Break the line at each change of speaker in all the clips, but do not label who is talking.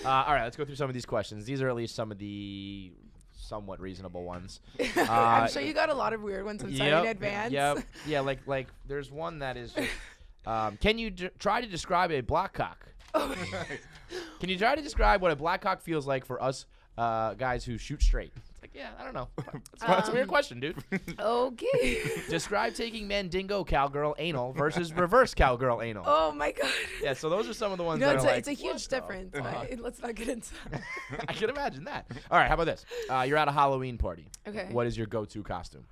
All right, let's go through some of these questions. These are at least some of the somewhat reasonable ones.
I'm sure you got a lot of weird ones. I'm sorry in advance.
Yeah, like there's one that is just, can you try to describe a black cock? Can you try to describe what a black cock feels like for us guys who shoot straight? It's like, yeah, I don't know. That's a weird question, dude.
Okay.
Describe taking mandingo cowgirl anal versus reverse cowgirl anal.
Oh my god.
Yeah, so those are some of the ones
You know,
that are
it's a huge difference. Right? Let's not get into that.
I can imagine that. All right, how about this? You're at a Halloween party.
Okay.
What is your go-to costume?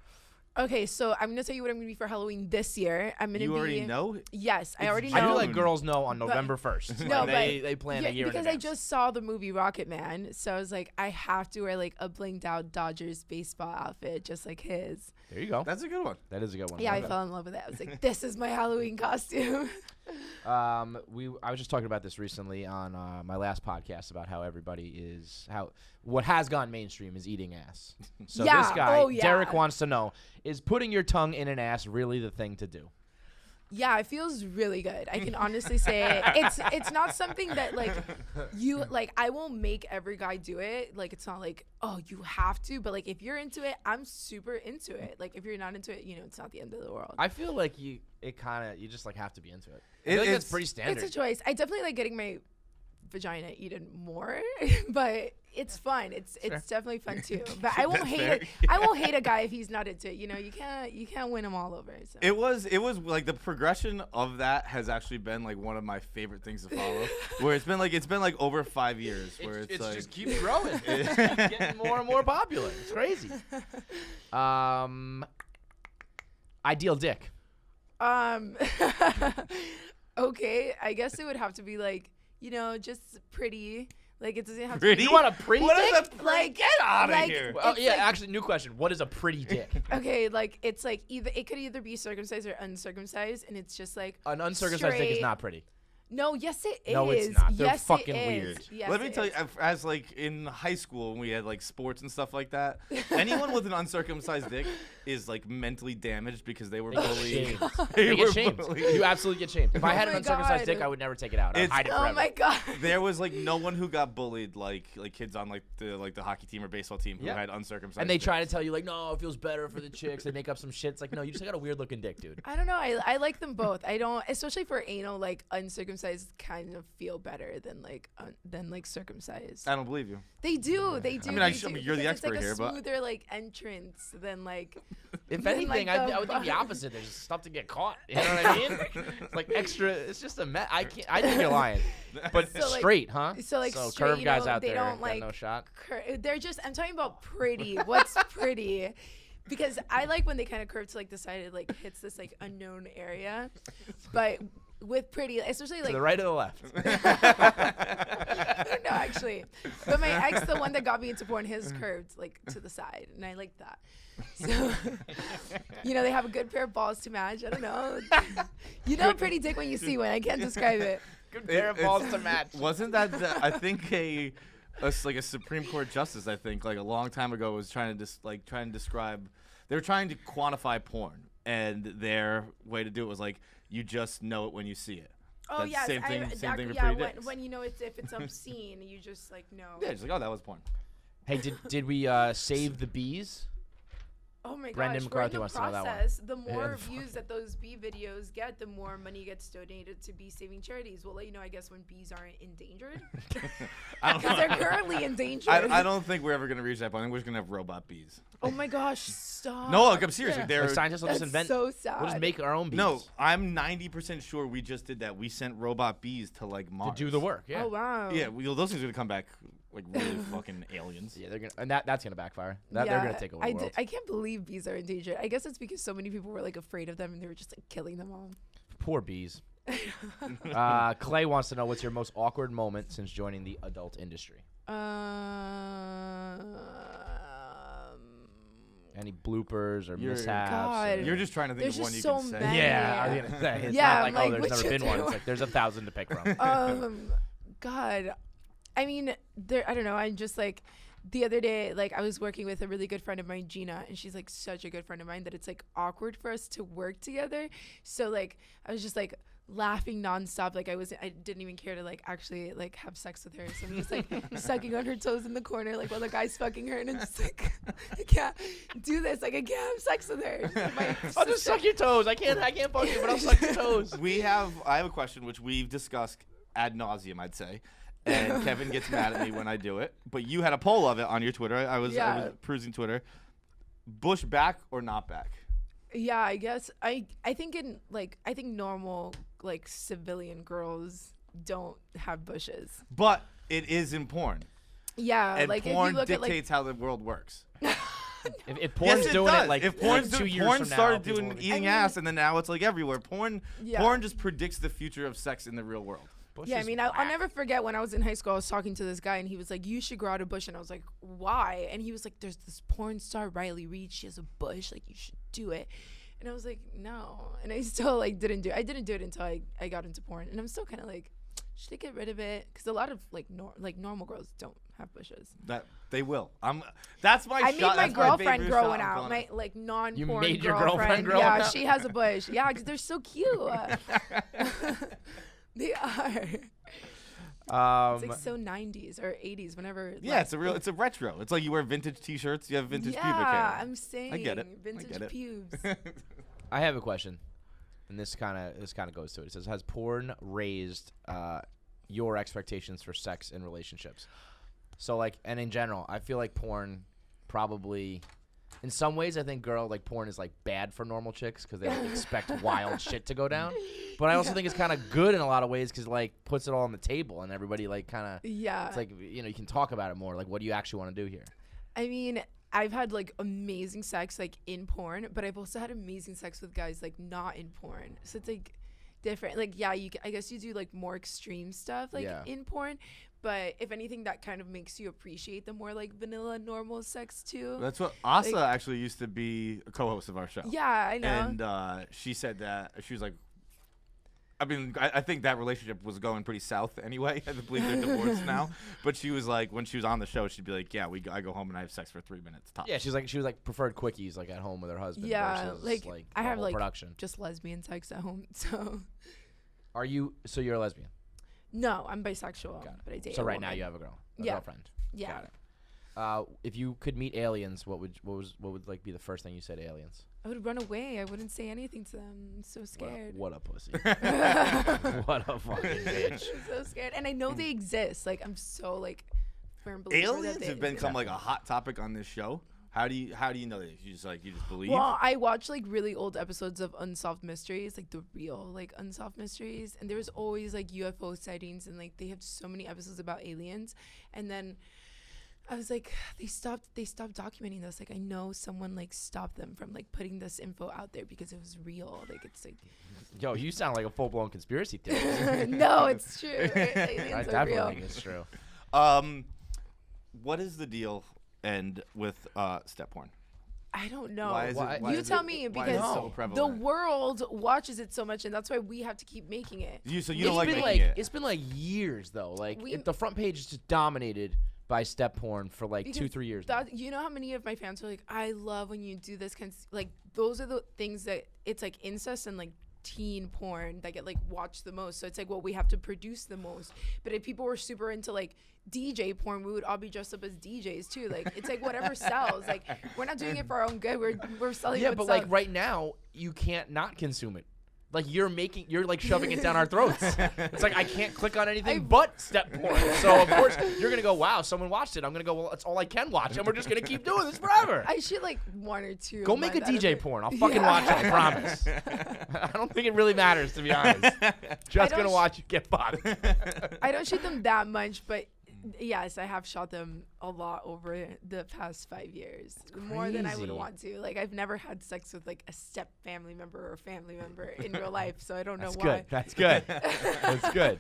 Okay, so I'm gonna tell you what I'm gonna be for Halloween this year. I'm gonna be.
You already know?
Yes, I already know.
I feel like girls know on November 1st.
No,
they plan a year in
because
advance.
I just saw the movie Rocket Man, so I was like, I have to wear like a blinged out Dodgers baseball outfit just like his.
There you go.
That's a good one.
That is a good one.
Yeah, I fell in love with it. I was like, this is my Halloween costume.
I was just talking about this recently on my last podcast about how what has gone mainstream is eating ass. So
Yeah.
this guy,
Oh, yeah.
Derek, wants to know, is putting your tongue in an ass really the thing to do?
Yeah, it feels really good. I can honestly say it's not something that like you like. I won't make every guy do it. Like it's not like, oh, you have to. But like if you're into it, I'm super into it. Like if you're not into it, it's not the end of the world.
I feel like you just like have to be into it. I feel like that's pretty standard.
It's a choice. I definitely like getting my vagina eaten more, but it's fun. It's definitely fun too. But I won't hate it. I won't hate a guy if he's not into it. You can't win him all over. So.
It was like the progression of that has actually been like one of my favorite things to follow. Where it's been like over 5 years. Where it's like
just keeps growing. It's getting more and more popular. It's crazy. Ideal dick.
Okay, I guess it would have to be like, just pretty. Like it doesn't have
Pretty?
You want a pretty
What
dick?
is a pretty? Get out of here.
Well,
it's
yeah,
like-
actually, new question. What is a pretty dick?
Okay, like it's like it could either be circumcised or uncircumcised, and it's just like
An uncircumcised dick is
straight.
not pretty.
No, yes it is.
No, it's not. They're
Yes,
fucking
it is.
weird.
Yes,
Let me
it
tell you,
is.
as like in high school when we had like sports and stuff like that, anyone with an uncircumcised dick is like mentally damaged because they were bullied.
They get
were
shamed.
bullied.
You absolutely get shamed. If I had an
my
uncircumcised
God.
dick, I would never take it out. I'd hide it
Oh
forever.
my god.
There was like no one who got bullied like kids on like the hockey team or baseball team who
Yeah.
had uncircumcised.
And they
dicks.
try to tell you like, no, it feels better for the chicks. They make up some shit. It's like, no, you just got a weird looking dick, dude.
I don't know. I like them both. I don't, especially for anal, like uncircumcised kind of feel better than like circumcised.
I don't believe you.
They do. They do.
I mean,
they
I
do,
mean, you're the
because
expert
it's
here,
like
but-
a smoother like entrance than like.
If
than,
anything,
like,
I would think the opposite. There's stuff to get caught. You know what I mean? It's like extra. It's just a mess. I think you're lying. But
So, like-
straight, huh?
so, like, straight,
curved guys out
they
there
don't,
got
like,
no shot.
They're just. I'm talking about pretty. What's pretty? Because I like when they kind of curve to like the side. It like hits this like unknown area, but with pretty, especially
To
like
the right or the left?
no, actually. But my ex, the one that got me into porn, his curved like to the side, and I like that. So, they have a good pair of balls to match. I don't know. You know, a pretty dick when you see one. I can't describe it.
Good pair of balls to match.
Wasn't that I think a Supreme Court justice, I think, like a long time ago, was trying to describe. They were trying to quantify porn, and their way to do it was like, you just know it when you see it.
Oh
That's
yes,
same thing for
yeah.
pretty dicks.
When you know if it's obscene, you just like know.
Yeah, just like, oh, that was porn.
Hey, did we save the bees?
Oh my
Brendan
gosh,
McCarthy
we're in
wants
the
to know that one.
process. The more
the
views that those bee videos get, the more money gets donated to bee saving charities. We'll let you know, I guess, when bees aren't endangered. Because they're currently endangered.
I don't think we're ever gonna reach that point. I think we're just gonna have robot bees.
Oh my gosh, stop.
No, like, I'm serious.
Yeah.
Like, they're
Scientists will just
That's
invent.
so sad.
We'll just make our own bees.
no. I'm 90% sure we just did that. We sent robot bees to like
to
Mars
do the work. Yeah.
Oh wow.
Yeah, those things are gonna come back like really fucking aliens.
Yeah, they're gonna, and that's gonna backfire. They're gonna take over the world.
I can't believe bees are endangered. I guess it's because so many people were like afraid of them and they were just like killing them all.
Poor bees. Clay wants to know, what's your most awkward moment since joining the adult industry? Any bloopers or mishaps?
God.
You're just trying to think
There's
of one
just
you can
so
say.
many.
Yeah, I was gonna say. It's
Yeah,
not
I'm
like, oh,
like,
there's
which
never been
of
one.
them?
It's like there's 1,000 to pick from.
God, I mean, I don't know. I'm just like, the other day, like I was working with a really good friend of mine, Gina, and she's like such a good friend of mine that it's like awkward for us to work together. So like, I was just like laughing nonstop. Like I didn't even care to like actually like have sex with her. So I'm just like sucking on her toes in the corner, like while the guy's fucking her, and I'm just like, I can't do this. Like I can't have sex with her.
I'll just suck your toes. I can't fuck you, but I'll suck your toes.
I have a question which we've discussed ad nauseum, I'd say. And Kevin gets mad at me when I do it. But you had a poll of it on your Twitter. I was perusing Twitter. Bush back or not back?
Yeah, I guess I think I think normal like civilian girls don't have bushes.
But it is in porn.
Yeah,
And
like
porn
if you look
dictates how the world works.
If porn's doing
does.
it like
if porn's
like 2 years
porn
from now,
started
people
doing
will be-
eating ass, and then now it's like everywhere. Porn just predicts the future of sex in the real world.
Bush
Yeah, I
is
mean,
whack.
I'll never forget when I was in high school, I was talking to this guy, and he was like, you should grow out a bush. And I was like, why? And he was like, there's this porn star, Riley Reid. She has a bush. Like, you should do it. And I was like, no. And I still, like, didn't do it. I didn't do it until I got into porn. And I'm still kind of like, should I get rid of it? Because a lot of, like, normal girls don't have bushes.
That they will. That's my
I
shot.
made my
That's
girlfriend
favorite
grow
shot
one
I'm
out.
calling
My
it.
like non-porn
You made your girlfriend grow
yeah,
one out?
she has a bush. Yeah, because they're so cute. They are. It's like so 90s or 80s. Whenever.
Yeah, it's a retro. It's like you wear vintage T-shirts. You have vintage pubic hair.
Yeah, I'm saying.
I get it.
Vintage pubes.
I have a question, and this kind of goes to it. It says, has porn raised your expectations for sex in relationships? So like, and in general, I feel like porn probably, in some ways, I think porn is like bad for normal chicks because they like expect wild shit to go down. But I also think it's kind of good in a lot of ways because like puts it all on the table and everybody like kind of
Yeah.
It's like, you know, you can talk about it more. Like, what do you actually want to do here?
I mean, I've had like amazing sex like in porn, but I've also had amazing sex with guys like not in porn. So it's like different. Like, yeah, I guess you do like more extreme stuff like in porn. But if anything, that kind of makes you appreciate the more like vanilla normal sex too.
That's what Asa actually used to be a co-host of our show.
Yeah, I know.
And she said that she was like, I mean, I think that relationship was going pretty south anyway. I believe they're divorced now. But she was like, when she was on the show, she'd be like, yeah, I go home and I have sex for 3 minutes tops.
Yeah, she was like preferred quickies like at home with her husband.
Yeah,
versus,
like I
the
have
whole
like
production.
just lesbian sex at home. So
So you're a lesbian?
no, I'm bisexual,
Got it.
but I date.
So
a
right now
woman.
you have a
Yeah.
girlfriend.
Yeah.
Got it. If you could meet aliens, what would like be the first thing you say to aliens?
I would run away. I wouldn't say anything to them. I'm so scared.
What a pussy. What a fucking bitch.
I'm so scared, and I know they exist. Like I'm so like firm believer that
Aliens
they
have
exist.
become like a hot topic on this show. How do you know this? You just believe?
Well, I watch like really old episodes of Unsolved Mysteries, like the real like Unsolved Mysteries, and there's always like UFO sightings, and like they have so many episodes about aliens. And then I was like, they stopped documenting this. Like I know someone like stopped them from like putting this info out there because it was real. Like it's like
Yo, you sound like a full-blown conspiracy theorist.
no, it's true.
I
Aliens are
definitely
real.
think it's true.
What is the deal with step porn?
I don't know.
Why is it, why
You
is
tell
it-
me
why is it
because
so
the
prevalent?
world watches it so much, and that's why we have to keep making it.
You
It's
don't like
been
making it.
It's been like years though. Like
We-
the front page is just dominated by step porn for like
Because
2-3 years. now.
That, you know how many of my fans are like, I love when you do this kind of, like those are the things that it's like incest and like teen porn that get like watched the most. So it's like, well, we have to produce the most. But if people were super into like DJ porn, we would all be dressed up as DJs too. Like it's like whatever sells. Like we're not doing it for our own good. We're selling.
Yeah,
what
but
sells.
like right now, you can't not consume it. Like you're like shoving it down our throats. It's like I can't click on anything but step porn. So of course you're gonna go, wow, someone watched it. I'm gonna go, well, that's all I can watch, and we're just gonna keep doing this forever.
I should like one or two.
Go
of
make a
mine that
DJ
are-
porn. I'll fucking watch it. I promise. I don't think it really matters, to be honest. Just
don't
gonna watch you get fucked.
I don't shoot them that much, but yes, I have shot them a lot over the past 5 years. More than I would
crazy.
want to. Like I've never had sex with like a step family member or family member in real life, so I don't know
That's
why.
good. That's good. That's good.